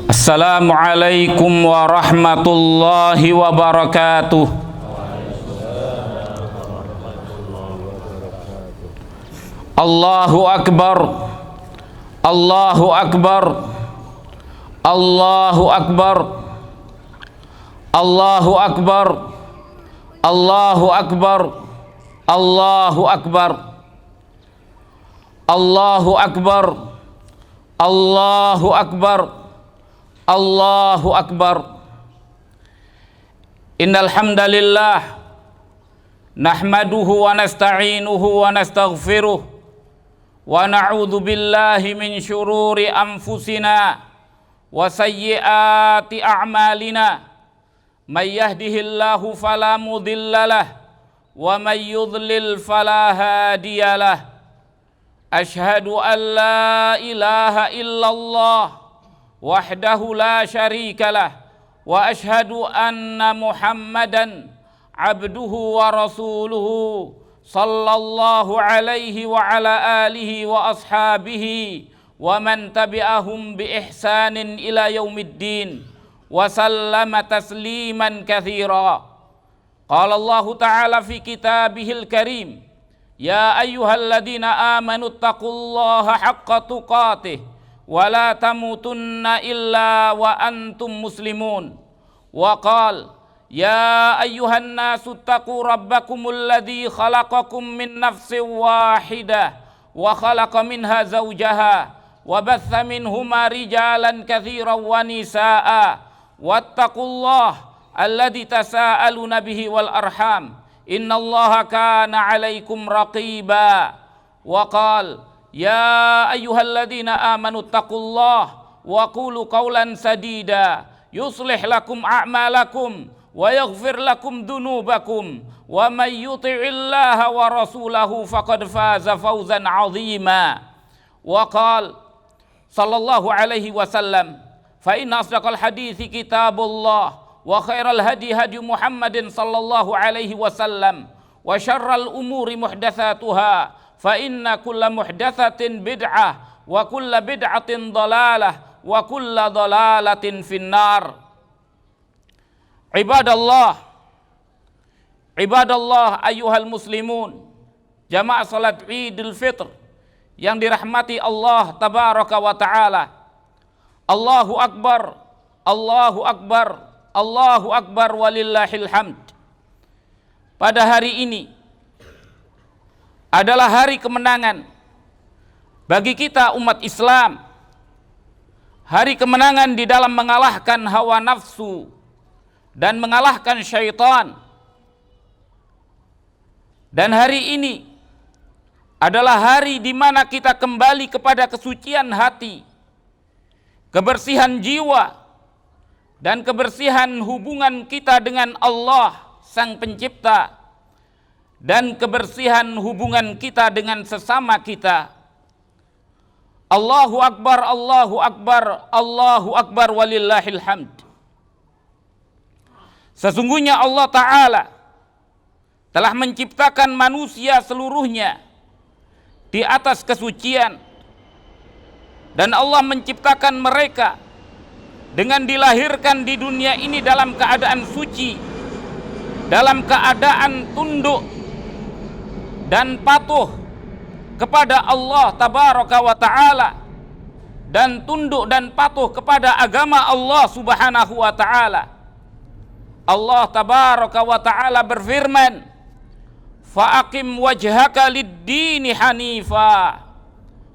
Assalamualaikum warahmatullahi wabarakatuh. Allahu Akbar, Allahu Akbar, Allahu Akbar, Allahu Akbar, Allahu Akbar, Allahu Akbar, Allahu Akbar, Allahu Akbar, Allahu Akbar. Innal hamdalillah nahmaduhu wa nasta'inuhu wa nastaghfiruh wa na'udzu billahi min syururi anfusina wa sayyiati a'malina. May yahdihillahu fala mudhillalah wa may yudlil fala hadiyalah. Asyhadu an la ilaha illallah wahdahu la syarikalah wa asyhadu anna Muhammadan abduhu wa rasuluhu sallallahu alaihi wa ala alihi wa ashabihi wa man tabi'ahum bi ihsanin ila yaumiddin wa sallama tasliman katsira. Qala Allah ta'ala fi kitabihil karim, ya ayyuhalladzina amanu taqullaha haqqa tuqatih wa la tamutunna illa wa antum muslimun. Wa qala ya ayyuhan nasu taqu rabbakumul ladzi khalaqakum min nafsin wahidah wa khalaqa minha zawjaha wa batha minhuma rijalan katsiran wa nisaa wattaqullaha alladzi tasaaluna bihi wal arham innallaha kana 'alaikum raqiba. Wa qala ya ayyuhalladzina amanu taqullaha wa qulu qawlan sadida yuslih lakum a'malakum wa yaghfir lakum dhunubakum wa may yuti'illaha wa rasulahu faqad faza fawzan 'azima. Wa qala sallallahu alaihi wasallam, fa inna asdaqal hadithi kitabullah wa khairal hadi hadi Muhammadin sallallahu alaihi wasallam wa syarral umuri muhdatsatuha fa inna kulla muhdatsatin bid'ah wa kulla bid'atin dhalalah wa kulla dhalalatin finnar. Ibadallah, ibadallah ayyuhal muslimun, jamaah salat Idul Fitr yang dirahmati Allah tabaraka wa taala. Allahu akbar, Allahu akbar, Allahu akbar walillahil hamd. Pada hari ini adalah hari kemenangan bagi kita umat Islam. Hari kemenangan di dalam mengalahkan hawa nafsu dan mengalahkan syaitan. Dan hari ini adalah hari di mana kita kembali kepada kesucian hati, kebersihan jiwa, dan kebersihan hubungan kita dengan Allah Sang Pencipta, dan kebersihan hubungan kita dengan sesama kita. Allahu Akbar, Allahu Akbar, Allahu Akbar walillahil hamd. Sesungguhnya Allah Ta'ala telah menciptakan manusia seluruhnya di atas kesucian, dan Allah menciptakan mereka dengan dilahirkan di dunia ini dalam keadaan suci, dalam keadaan tunduk dan patuh kepada Allah tabaraka wa ta'ala, dan tunduk dan patuh kepada agama Allah subhanahu wa ta'ala. Allah tabaraka wa ta'ala berfirman, fa'aqim wajhaka lid-dini hanifa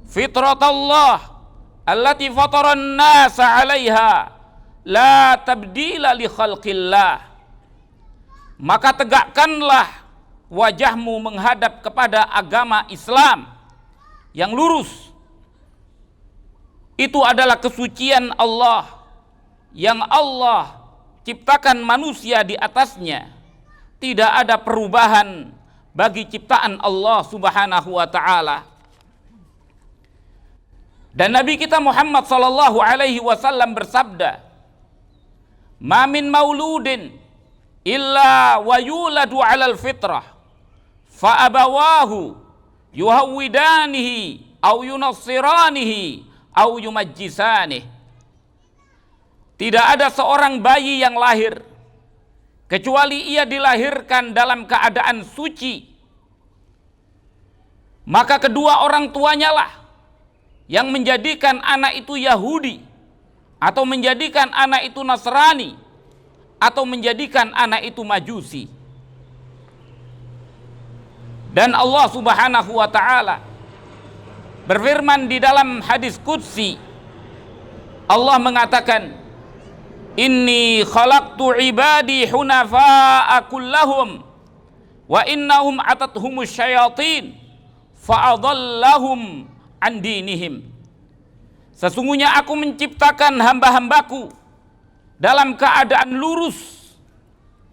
fitratallah allati fataran nasa 'alaiha la tabdila li khalqillah. Maka tegakkanlah wajahmu menghadap kepada agama Islam yang lurus. Itu adalah kesucian Allah yang Allah ciptakan manusia di atasnya. Tidak ada perubahan bagi ciptaan Allah subhanahu wa ta'ala. Dan Nabi kita Muhammad sallallahu alaihi wasallam bersabda, ma min mauludin illa wa yuladu alal fitrah fa abawahu yuhawwidanihi au yunassiranihi au yumajjisanihi. tidak ada seorang bayi yang lahir kecuali ia dilahirkan dalam keadaan suci. Maka kedua orang tuanya lah yang menjadikan anak itu Yahudi, atau menjadikan anak itu Nasrani, atau menjadikan anak itu Majusi. Dan Allah Subhanahu wa ta'ala berfirman di dalam hadis qudsi, Allah mengatakan, inni khalaqtu ibadi hunafa'a kullahum wa innahum atathumus syayatin fa'adallahum an dinihim. Sesungguhnya aku menciptakan hamba-hambaku dalam keadaan lurus,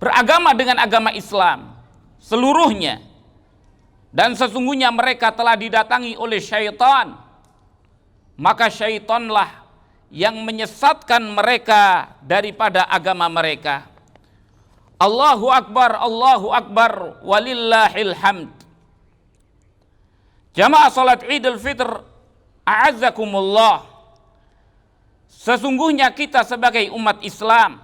beragama dengan agama Islam seluruhnya, dan sesungguhnya mereka telah didatangi oleh syaitan, maka syaitanlah yang menyesatkan mereka daripada agama mereka. Allahu Akbar, walillahil hamd. Jamaah salat Idul Fitr, a'azzakumullah. Sesungguhnya kita sebagai umat Islam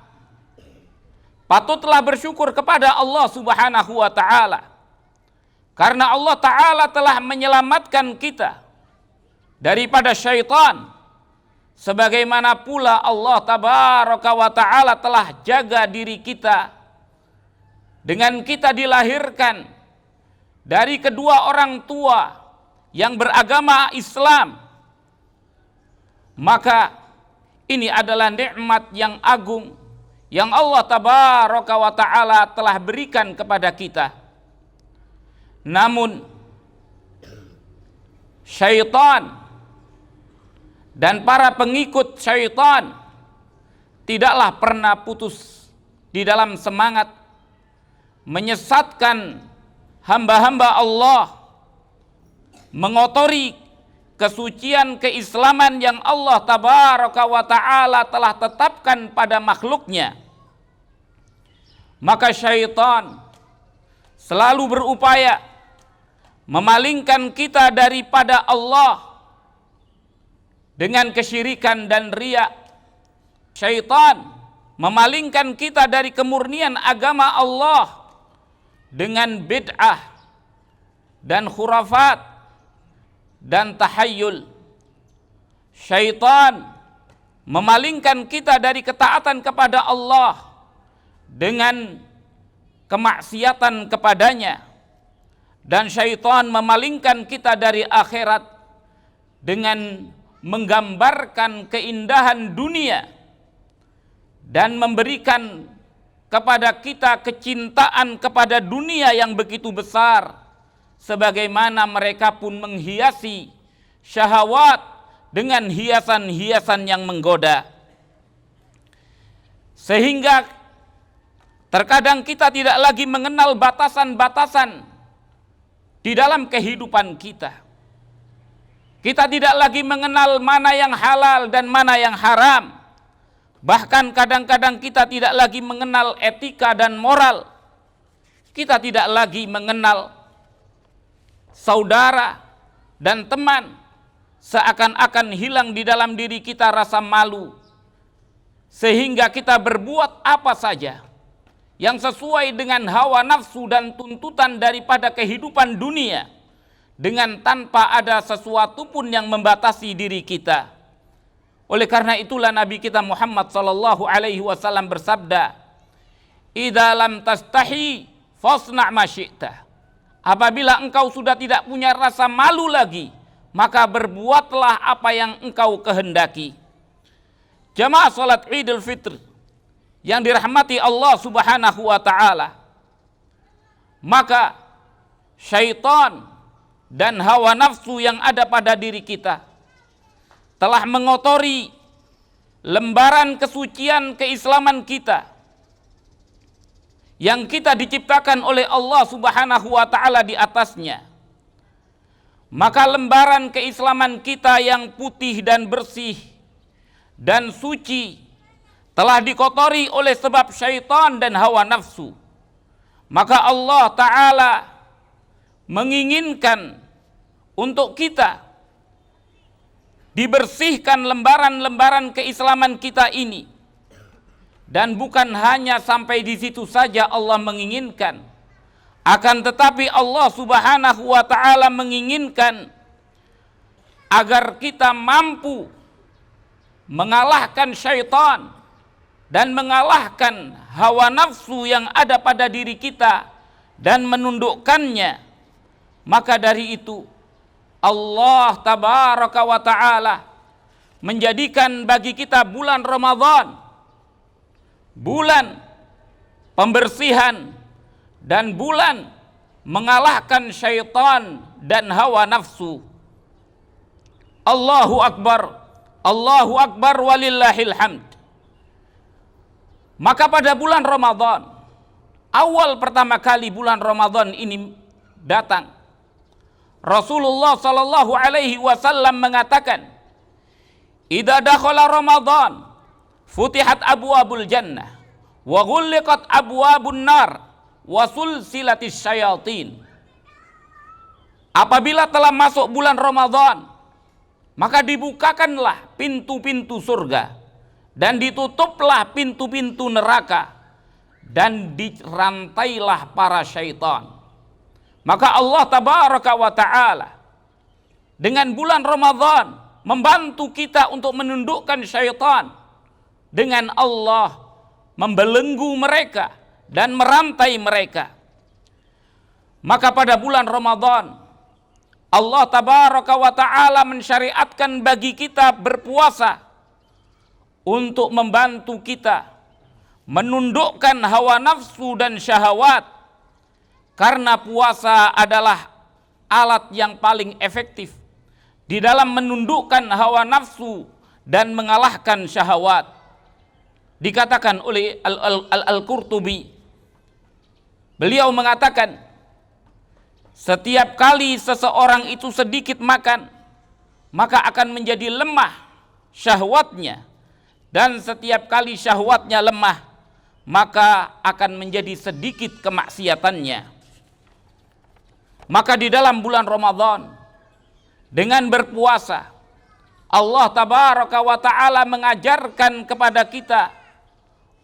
patutlah bersyukur kepada Allah Subhanahu wa ta'ala, karena Allah ta'ala telah menyelamatkan kita daripada syaitan, sebagaimana pula Allah tabaraka wa ta'ala telah jaga diri kita dengan kita dilahirkan dari kedua orang tua yang beragama Islam. Maka ini adalah nikmat yang agung yang Allah tabaraka wa ta'ala telah berikan kepada kita. Namun syaitan dan para pengikut syaitan tidaklah pernah putus di dalam semangat menyesatkan hamba-hamba Allah, mengotori kesucian keislaman yang Allah tabaraka wa ta'ala telah tetapkan pada makhluknya. Maka syaitan selalu berupaya memalingkan kita daripada Allah dengan kesyirikan dan riya. Syaitan memalingkan kita dari kemurnian agama Allah dengan bid'ah dan khurafat dan tahayyul. Syaitan memalingkan kita dari ketaatan kepada Allah dengan kemaksiatan kepadanya, dan syaitan memalingkan kita dari akhirat dengan menggambarkan keindahan dunia dan memberikan kepada kita kecintaan kepada dunia yang begitu besar, sebagaimana mereka pun menghiasi syahwat dengan hiasan-hiasan yang menggoda. Sehingga terkadang kita tidak lagi mengenal batasan-batasan di dalam kehidupan kita. Kita tidak lagi mengenal mana yang halal dan mana yang haram. Bahkan kadang-kadang kita tidak lagi mengenal etika dan moral. Kita tidak lagi mengenal saudara dan teman. Seakan-akan hilang di dalam diri kita rasa malu, sehingga kita berbuat apa saja yang sesuai dengan hawa nafsu dan tuntutan daripada kehidupan dunia, dengan tanpa ada sesuatu pun yang membatasi diri kita. Oleh karena itulah Nabi kita Muhammad sallallahu alaihi wasallam bersabda, "Idza lam tastahi fasna' ma syi'ta." Apabila engkau sudah tidak punya rasa malu lagi, maka berbuatlah apa yang engkau kehendaki. Jamaah salat Idul Fitr yang dirahmati Allah Subhanahu wa ta'ala, maka syaitan dan hawa nafsu yang ada pada diri kita telah mengotori lembaran kesucian keislaman kita yang kita diciptakan oleh Allah Subhanahu wa ta'ala di atasnya. Maka lembaran keislaman kita yang putih dan bersih dan suci telah dikotori oleh sebab syaitan dan hawa nafsu. Maka Allah Ta'ala menginginkan untuk kita dibersihkan lembaran-lembaran keislaman kita ini Dan bukan hanya sampai di situ saja Allah menginginkan, akan tetapi Allah Subhanahu wa ta'ala menginginkan agar kita mampu mengalahkan syaitan dan mengalahkan hawa nafsu yang ada pada diri kita dan menundukkannya. Maka dari itu Allah tabaraka wa ta'ala menjadikan bagi kita bulan Ramadan bulan pembersihan dan bulan mengalahkan syaitan dan hawa nafsu. Allahu Akbar walillahil hamd. Maka pada bulan Ramadan, awal pertama kali bulan Ramadan ini datang, Rasulullah sallallahu alaihi wasallam mengatakan, "Idza dakhala Ramadan, futihat abwabul jannah wa ghulliqat abwabun nar wa sulsilatis syayatin." Apabila telah masuk bulan Ramadan, maka dibukakanlah pintu-pintu surga dan ditutuplah pintu-pintu neraka dan dirantailah para syaitan. Maka Allah tabaraka wa ta'ala dengan bulan Ramadan membantu kita untuk menundukkan syaitan, dengan Allah membelenggu mereka dan merantai mereka. Maka pada bulan Ramadan Allah tabaraka wa ta'ala mensyariatkan bagi kita berpuasa untuk membantu kita menundukkan hawa nafsu dan syahwat, karena puasa adalah alat yang paling efektif di dalam menundukkan hawa nafsu dan mengalahkan syahwat. Dikatakan oleh Al-Qurtubi, beliau mengatakan, setiap kali seseorang itu sedikit makan, maka akan menjadi lemah syahwatnya, dan setiap kali syahwatnya lemah, maka akan menjadi sedikit kemaksiatannya. Maka di dalam bulan Ramadan dengan berpuasa, Allah tabaraka wa ta'ala mengajarkan kepada kita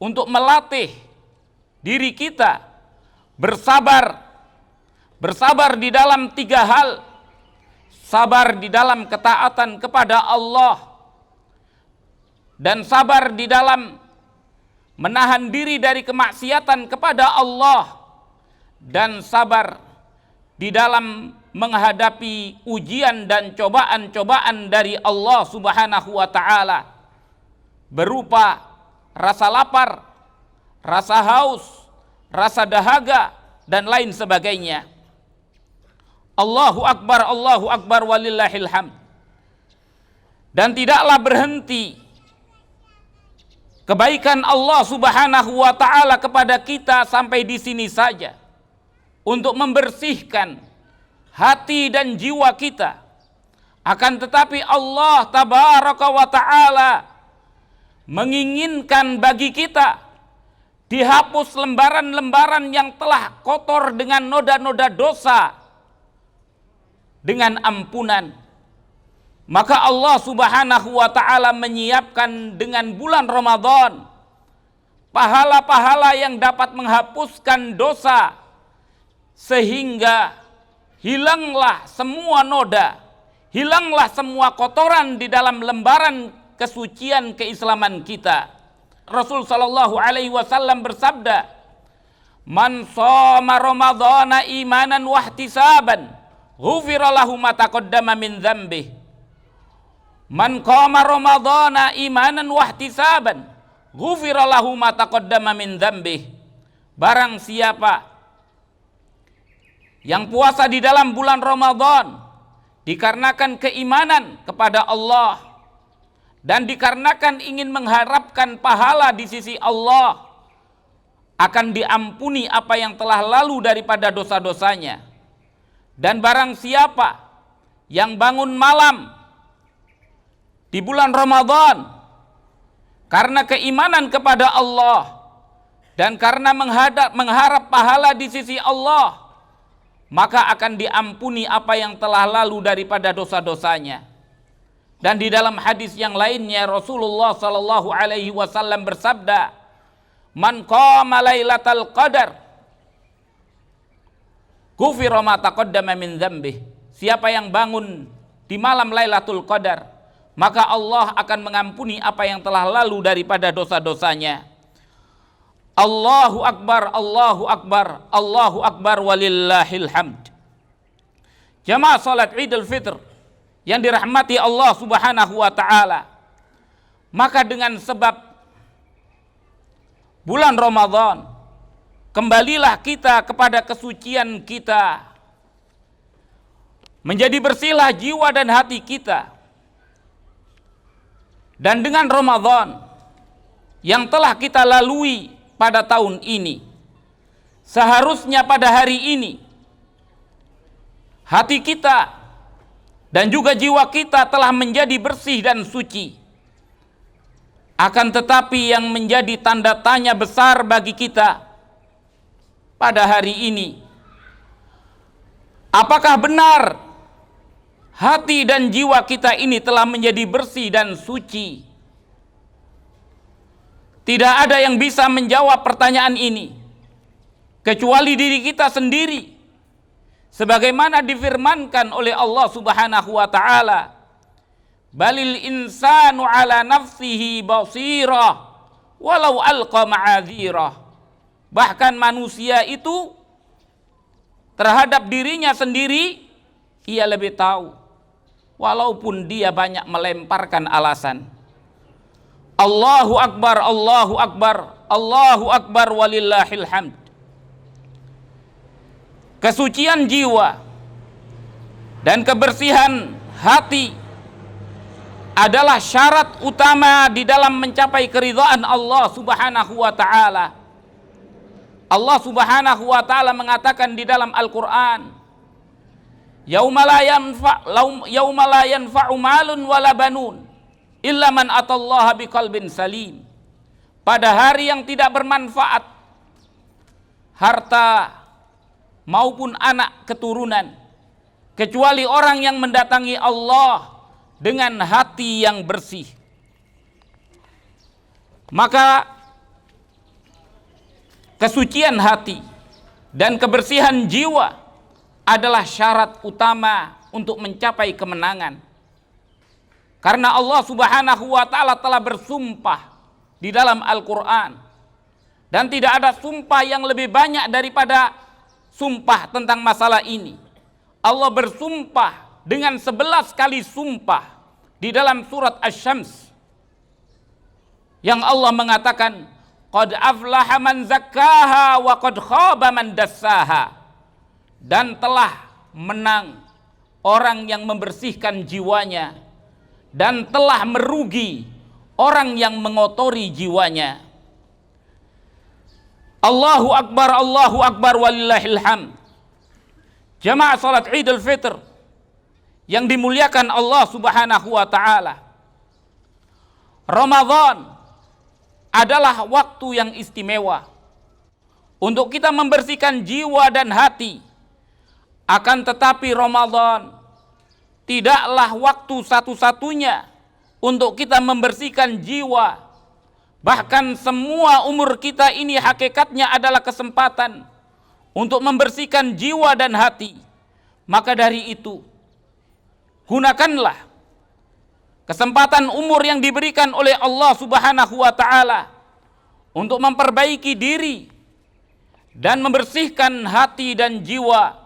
untuk melatih diri kita bersabar di dalam 3 hal. Sabar di dalam ketaatan kepada Allah, dan sabar di dalam menahan diri dari kemaksiatan kepada Allah, dan sabar di dalam menghadapi ujian dan cobaan-cobaan dari Allah Subhanahu wa ta'ala berupa rasa lapar, rasa haus, rasa dahaga, dan lain sebagainya. Allahu Akbar walillahil hamd. Dan tidaklah berhenti kebaikan Allah Subhanahu wa ta'ala kepada kita sampai di sini saja, untuk membersihkan hati dan jiwa kita. Akan tetapi Allah tabaraka wa ta'ala menginginkan bagi kita dihapus lembaran-lembaran yang telah kotor dengan noda-noda dosa dengan ampunan. Maka Allah Subhanahu wa ta'ala menyiapkan dengan bulan Ramadan pahala-pahala yang dapat menghapuskan dosa, sehingga hilanglah semua noda, hilanglah semua kotoran di dalam lembaran kesucian keislaman kita. Rasul sallallahu alaihi wasallam bersabda, "Man shoma Ramadhana imanan wa ihtisaban, ghufira lahu ma taqaddama min dzambih." Man qama Ramadhana imanan wa ihtisaban, ghufira lahu ma taqaddama min dzambih. Barang siapa yang puasa di dalam bulan Ramadan dikarenakan keimanan kepada Allah dan dikarenakan ingin mengharapkan pahala di sisi Allah, akan diampuni apa yang telah lalu daripada dosa-dosanya. Dan barang siapa yang bangun malam di bulan Ramadan karena keimanan kepada Allah dan karena mengharap pahala di sisi Allah, maka akan diampuni apa yang telah lalu daripada dosa-dosanya. Dan di dalam hadis yang lainnya Rasulullah sallallahu alaihi wasallam bersabda, man qama lailatal qadar ghufira ma taqaddama min dzambih. Siapa yang bangun di malam Lailatul Qadar, maka Allah akan mengampuni apa yang telah lalu daripada dosa-dosanya. Allahu akbar, Allahu akbar, Allahu akbar walillahil hamd. Jamaah salat Idul Fitr yang dirahmati Allah Subhanahu wa taala, maka dengan sebab bulan Ramadan, kembalilah kita kepada kesucian kita, menjadi bersihlah jiwa dan hati kita. Dan dengan Ramadan yang telah kita lalui pada tahun ini, seharusnya pada hari ini hati kita dan juga jiwa kita telah menjadi bersih dan suci. Akan tetapi yang menjadi tanda tanya besar bagi kita pada hari ini, apakah benar hati dan jiwa kita ini telah menjadi bersih dan suci? Tidak ada yang bisa menjawab pertanyaan ini kecuali diri kita sendiri, sebagaimana difirmankan oleh Allah Subhanahu wa taala, balil insanu ala nafsihi basirah walau alqa ma'adzirah. Bahkan manusia itu terhadap dirinya sendiri ia lebih tahu, walaupun dia banyak melemparkan alasan. Allahu akbar, Allahu akbar, Allahu akbar walillahil hamd. Kesucian jiwa dan kebersihan hati adalah syarat utama di dalam mencapai keridhaan Allah Subhanahu wa taala. Allah Subhanahu wa taala mengatakan di dalam Al-Qur'an, yauma la yanfa'u malun wala banun illa man atallaha biqalbin salim. Pada hari yang tidak bermanfaat harta maupun anak keturunan, kecuali orang yang mendatangi Allah dengan hati yang bersih. Maka kesucian hati dan kebersihan jiwa adalah syarat utama untuk mencapai kemenangan. Karena Allah Subhanahu wa taala telah bersumpah di dalam Al-Qur'an, dan tidak ada sumpah yang lebih banyak daripada sumpah tentang masalah ini. Allah bersumpah dengan 11 kali sumpah di dalam surat Asy-Syams, yang Allah mengatakan, qad aflaha man zakkaha wa qad khaba man dassaha. Dan telah menang orang yang membersihkan jiwanya, dan telah merugi orang yang mengotori jiwanya. Allahu akbar walillahil hamd. Jamaah salat Idul Fitr yang dimuliakan Allah Subhanahu wa taala, Ramadan adalah waktu yang istimewa untuk kita membersihkan jiwa dan hati. Akan tetapi Ramadan tidaklah waktu satu-satunya untuk kita membersihkan jiwa. Bahkan semua umur kita ini hakikatnya adalah kesempatan untuk membersihkan jiwa dan hati. Maka dari itu, gunakanlah kesempatan umur yang diberikan oleh Allah Subhanahu wa taala untuk memperbaiki diri dan membersihkan hati dan jiwa.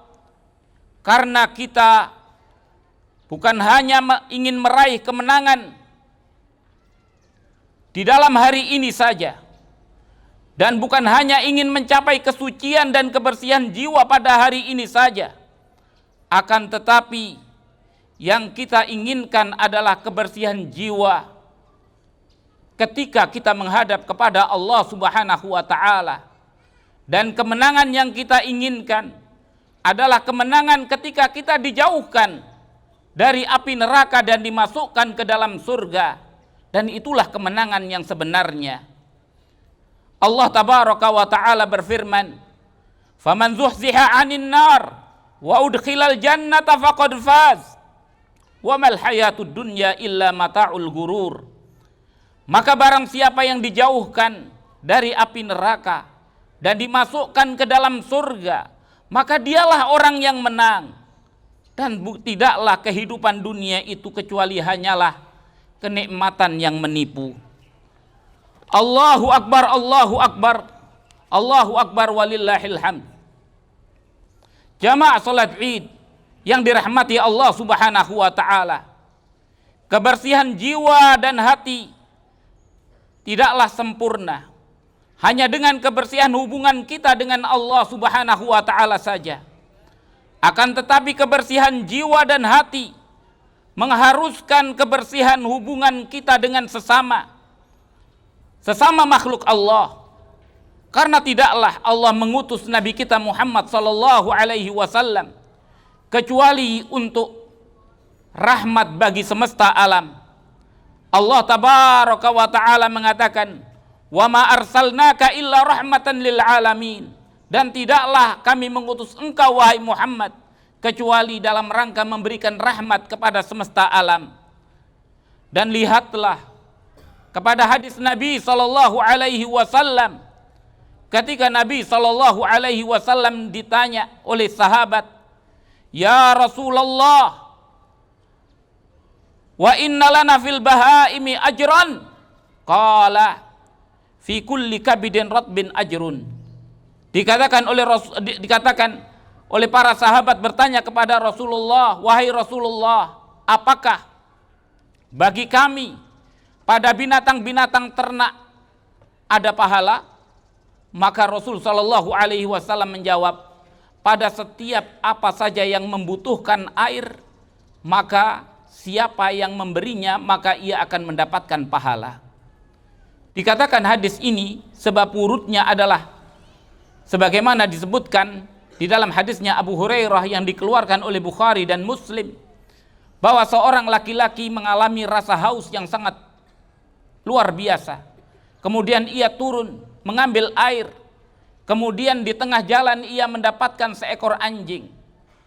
Karena kita bukan hanya ingin meraih kemenangan di dalam hari ini saja, dan bukan hanya ingin mencapai kesucian dan kebersihan jiwa pada hari ini saja, akan tetapi yang kita inginkan adalah kebersihan jiwa ketika kita menghadap kepada Allah Subhanahu wa taala. Dan kemenangan yang kita inginkan adalah kemenangan ketika kita dijauhkan dari api neraka dan dimasukkan ke dalam surga. Dan itulah kemenangan yang sebenarnya. Allah tabaraka wa ta'ala berfirman, faman zuhziha 'anil nar wa udkhilal jannata faqad faz wa mal hayatud dunya illa mata'ul gurur. Maka barang siapa yang dijauhkan dari api neraka dan dimasukkan ke dalam surga, maka dialah orang yang menang. Dan tidaklah kehidupan dunia itu kecuali hanyalah kenikmatan yang menipu. Allahu Akbar, Allahu Akbar, Allahu Akbar walillahil hamd. Jamaah salat Id yang dirahmati Allah Subhanahu wa taala. Kebersihan jiwa dan hati tidaklah sempurna hanya dengan kebersihan hubungan kita dengan Allah Subhanahu wa taala saja. Akan tetapi kebersihan jiwa dan hati mengharuskan kebersihan hubungan kita dengan sesama makhluk Allah. Karena tidaklah Allah mengutus Nabi kita Muhammad sallallahu alaihi wasallam kecuali untuk rahmat bagi semesta alam. Allah tabaraka wa taala mengatakan, "Wa ma arsalnaka illa rahmatan lil alamin." Dan tidaklah kami mengutus engkau wahai Muhammad kecuali dalam rangka memberikan rahmat kepada semesta alam. Dan lihatlah kepada hadis Nabi sallallahu alaihi wasallam ketika Nabi sallallahu alaihi wasallam ditanya oleh sahabat, "Ya Rasulullah, wa inna lana fil bahaimi ajran?" Qala, "Fi kulli kabidin ratbin ajrun." Dikatakan oleh para sahabat bertanya kepada Rasulullah, "Wahai Rasulullah, apakah bagi kami pada binatang-binatang ternak ada pahala?" Maka Rasul sallallahu alaihi wasallam menjawab, "Pada setiap apa saja yang membutuhkan air, maka siapa yang memberinya maka ia akan mendapatkan pahala." Dikatakan hadis ini sebab urutnya adalah sebagaimana disebutkan di dalam hadisnya Abu Hurairah yang dikeluarkan oleh Bukhari dan Muslim, bahwa seorang laki-laki mengalami rasa haus yang sangat luar biasa. Kemudian ia turun mengambil air. Kemudian di tengah jalan ia mendapatkan seekor anjing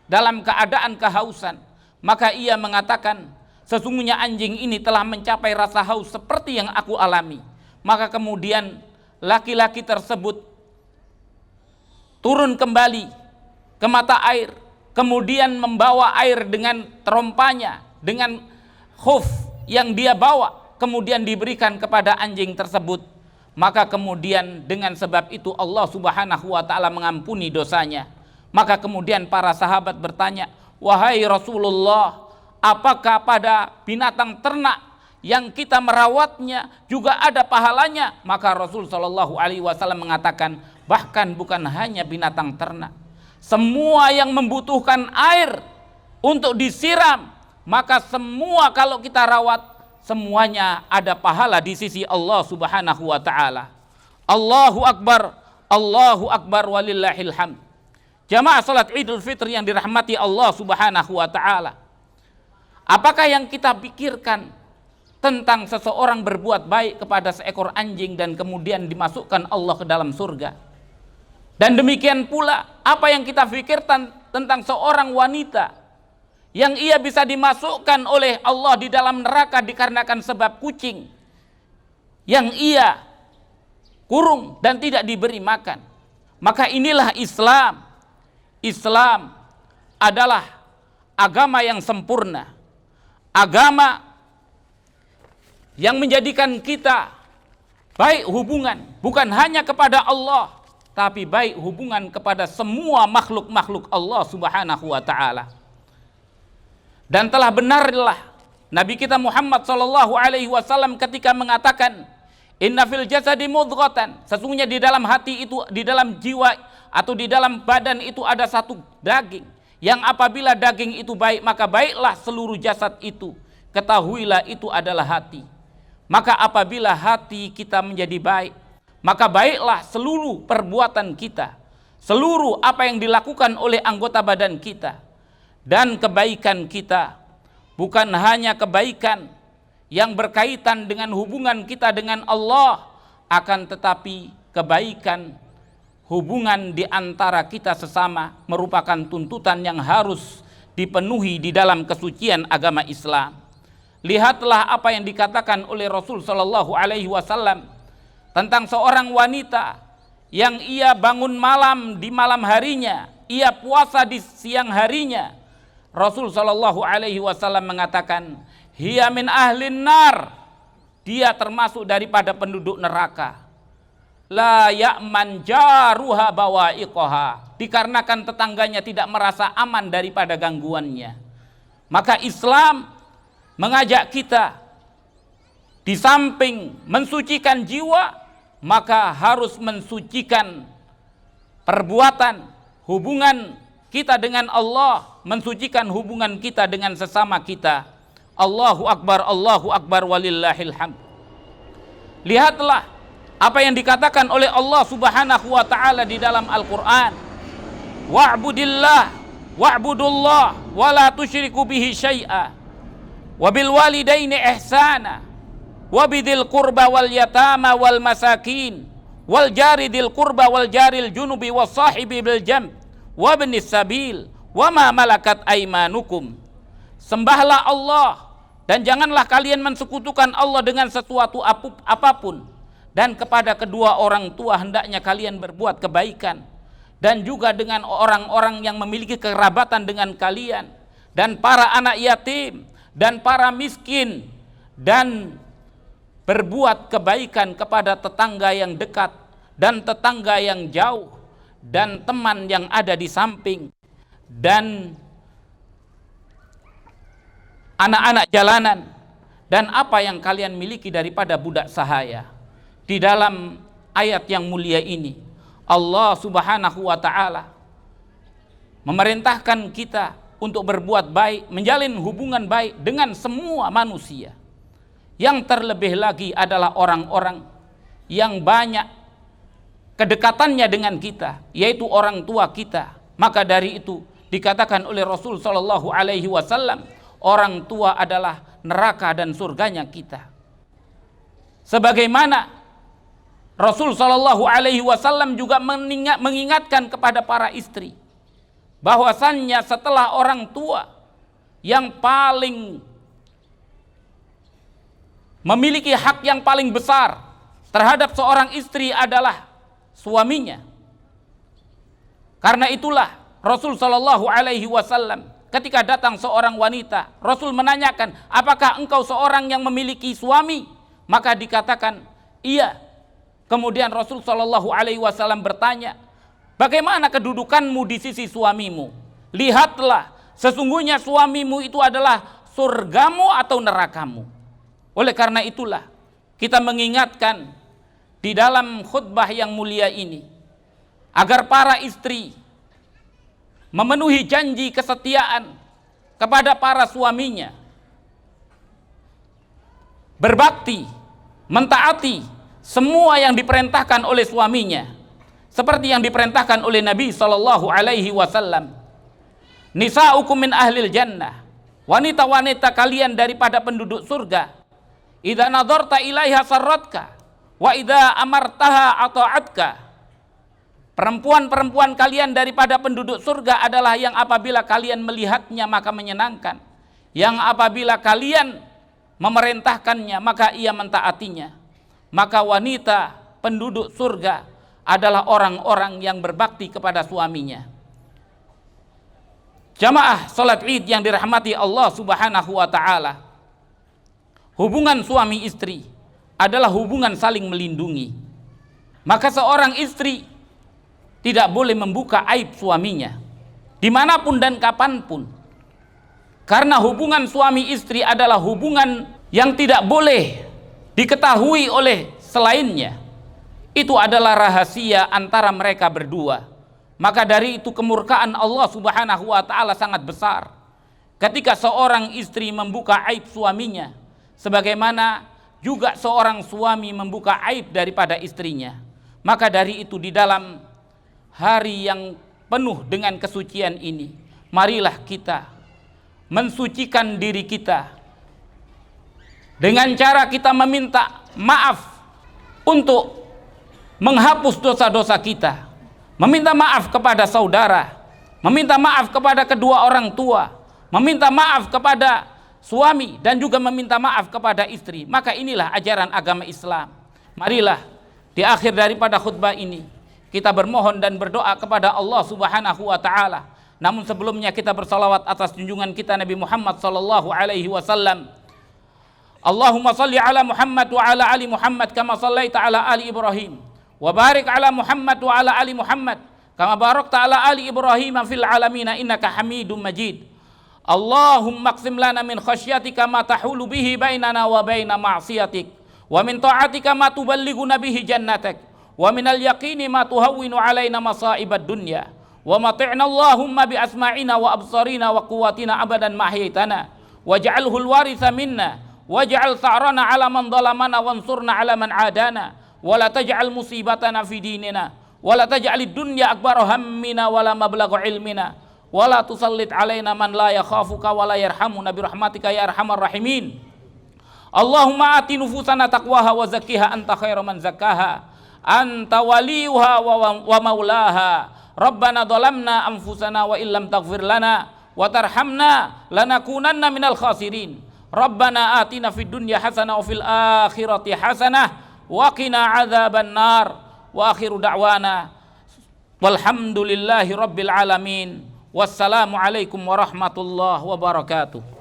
dalam keadaan kehausan. Maka ia mengatakan, "Sesungguhnya anjing ini telah mencapai rasa haus seperti yang aku alami." Maka kemudian laki-laki tersebut turun kembali ke mata air, kemudian membawa air dengan terompanya, dengan khuf yang dia bawa, kemudian diberikan kepada anjing tersebut. Maka kemudian dengan sebab itu Allah Subhanahu wa taala mengampuni dosanya. Maka kemudian para sahabat bertanya, "Wahai Rasulullah, apakah pada binatang ternak yang kita merawatnya juga ada pahalanya?" Maka Rasul sallallahu alaihi wasallam mengatakan, bahkan bukan hanya binatang ternak, semua yang membutuhkan air untuk disiram, maka semua kalau kita rawat, semuanya ada pahala di sisi Allah Subhanahu wa taala. Allahu Akbar, Allahu Akbar walillahil hamd. Jamaah salat Idul Fitri yang dirahmati Allah Subhanahu wa taala. Apakah yang kita pikirkan tentang seseorang berbuat baik kepada seekor anjing dan kemudian dimasukkan Allah ke dalam surga? Dan demikian pula apa yang kita pikirkan tentang seorang wanita yang ia bisa dimasukkan oleh Allah di dalam neraka dikarenakan sebab kucing yang ia kurung dan tidak diberi makan. Maka inilah Islam. Islam adalah agama yang sempurna, agama yang menjadikan kita baik hubungan bukan hanya kepada Allah, tapi baik hubungan kepada semua makhluk-makhluk Allah Subhanahu wa taala. Dan telah benarlah Nabi kita Muhammad sallallahu alaihi wasallam ketika mengatakan, "Inna fil jasadi mudghatan." Sesungguhnya di dalam hati itu, di dalam jiwa atau di dalam badan itu ada satu daging, yang apabila daging itu baik, maka baiklah seluruh jasad itu. Ketahuilah itu adalah hati. Maka apabila hati kita menjadi baik, maka baiklah seluruh perbuatan kita, seluruh apa yang dilakukan oleh anggota badan kita. Dan kebaikan kita bukan hanya kebaikan yang berkaitan dengan hubungan kita dengan Allah, akan tetapi kebaikan hubungan di antara kita sesama merupakan tuntutan yang harus dipenuhi di dalam kesucian agama Islam. Lihatlah apa yang dikatakan oleh Rasul sallallahu alaihi wasallam tentang seorang wanita yang ia bangun malam di malam harinya, ia puasa di siang harinya. Rasul sallallahu alaihi wasallam mengatakan, hiya min ahlin nar, dia termasuk daripada penduduk neraka. La ya'man jaruha bawa'iqaha, dikarenakan tetangganya tidak merasa aman daripada gangguannya. Maka Islam mengajak kita, di samping mensucikan jiwa, maka harus mensucikan perbuatan, hubungan kita dengan Allah, mensucikan hubungan kita dengan sesama kita. Allahu Akbar walillahil hamd. Lihatlah apa yang dikatakan oleh Allah Subhanahu wa taala di dalam Al-Qur'an. Wa'budullah wa la tusyriku bihi syai'a. Wa bil walidaini ihsana. Wa bidil qurba wal yatama wal masakin. Wal jari dil qurba wal jaril junubi was sahibi bil jam. Wa ibnis sabil. Wa ma malakat aimanukum. Sembahlah Allah dan janganlah kalian mensekutukan Allah dengan sesuatu apapun. Dan kepada kedua orang tua hendaknya kalian berbuat kebaikan. Dan juga dengan orang-orang yang memiliki kerabatan dengan kalian. Dan para anak yatim. Dan para miskin. Dan berbuat kebaikan kepada tetangga yang dekat. Dan tetangga yang jauh. Dan teman yang ada di samping. Dan anak-anak jalanan. Dan apa yang kalian miliki daripada budak sahaya. Di dalam ayat yang mulia ini, Allah Subhanahu wa taala memerintahkan kita untuk berbuat baik, menjalin hubungan baik dengan semua manusia. Yang terlebih lagi adalah orang-orang yang banyak kedekatannya dengan kita, yaitu orang tua kita. Maka dari itu dikatakan oleh Rasul sallallahu alaihi wasallam, orang tua adalah neraka dan surganya kita. Sebagaimana Rasul sallallahu alaihi wasallam juga mengingatkan kepada para istri bahwasannya setelah orang tua yang paling memiliki hak yang paling besar terhadap seorang istri adalah suaminya. Karena itulah Rasul sallallahu alaihi wasallam ketika datang seorang wanita, Rasul menanyakan, apakah engkau seorang yang memiliki suami? Maka dikatakan, iya. Kemudian Rasul sallallahu alaihi wasallam bertanya, bagaimana kedudukanmu di sisi suamimu? Lihatlah, sesungguhnya suamimu itu adalah surgamu atau nerakamu. Oleh karena itulah kita mengingatkan di dalam khutbah yang mulia ini agar para istri memenuhi janji kesetiaan kepada para suaminya, berbakti, mentaati semua yang diperintahkan oleh suaminya, seperti yang diperintahkan oleh Nabi sallallahu alaihi wasallam. Nisa'ukum min ahlil jannah, wanita-wanita kalian daripada penduduk surga. Idza nadarta ilaiha sarratka wa idza amartaha ata'atka. Perempuan-perempuan kalian daripada penduduk surga adalah yang apabila kalian melihatnya maka menyenangkan, yang apabila kalian memerintahkannya maka ia mentaatinya. Maka wanita penduduk surga adalah orang-orang yang berbakti kepada suaminya. Jamaah salat Id yang dirahmati Allah Subhanahu wa taala. Hubungan suami istri adalah hubungan saling melindungi. Maka seorang istri tidak boleh membuka aib suaminya dimanapun dan kapanpun. Karena hubungan suami istri adalah hubungan yang tidak boleh diketahui oleh selainnya. Itu adalah rahasia antara mereka berdua. Maka dari itu kemurkaan Allah Subhanahu wa taala sangat besar ketika seorang istri membuka aib suaminya, sebagaimana juga seorang suami membuka aib daripada istrinya. Maka dari itu di dalam hari yang penuh dengan kesucian ini, marilah kita mensucikan diri kita dengan cara kita meminta maaf untuk menghapus dosa-dosa kita, meminta maaf kepada saudara, meminta maaf kepada kedua orang tua, meminta maaf kepada suami, dan juga meminta maaf kepada istri. Maka inilah ajaran agama Islam. Marilah Di akhir daripada khutbah ini kita bermohon dan berdoa kepada Allah Subhanahu wa taala. Namun sebelumnya kita bersalawat atas junjungan kita Nabi Muhammad sallallahu alaihi wasallam. Allahumma salli ala Muhammad wa ala ali Muhammad kama sallaita ala ali Ibrahim wa barik ala Muhammad wa ala ali Muhammad kama barakta ala ali Ibrahim fil alamin innaka Hamidum Majid. Allahumma qsim lana min khasyatika ma tahulu bihi bainana wa baina ma'siyatik wa min ta'atika ma tuballighuna bihi jannatak wa minal yaqini ma tuhawwinu alaina masaibad dunya wa mati'na Allahumma bi asma'ina wa absarina wa quwwatina abadan ma ahyaytana waj'alhu al-waritha minna waj'al tha'rana 'ala man dhalamana wansurna 'ala man 'adana wa la taj'al musibatana fi dinina wa la taj'alid dunya akbara hammina wa la mablagha ilmina wa la tusallit 'alaina man la yakhafuka wa la yarhamuna bi rahmatika ya arhamar rahimin. Allahumma ati nufusana taqwaha wa zakkiha anta khairu man zakkaha anta waliyuha wa maulaha. Rabbana dhalamna anfusana wa illam taghfir lana wa tarhamna lanakunanna minal khasirin. Rabbana atina fid dunya hasanah wa fil akhirati hasanah wa qina adzaban nar. Wa akhiru da'wana walhamdulillahi rabbil alamin. Wassalamu alaikum warahmatullahi wabarakatuh.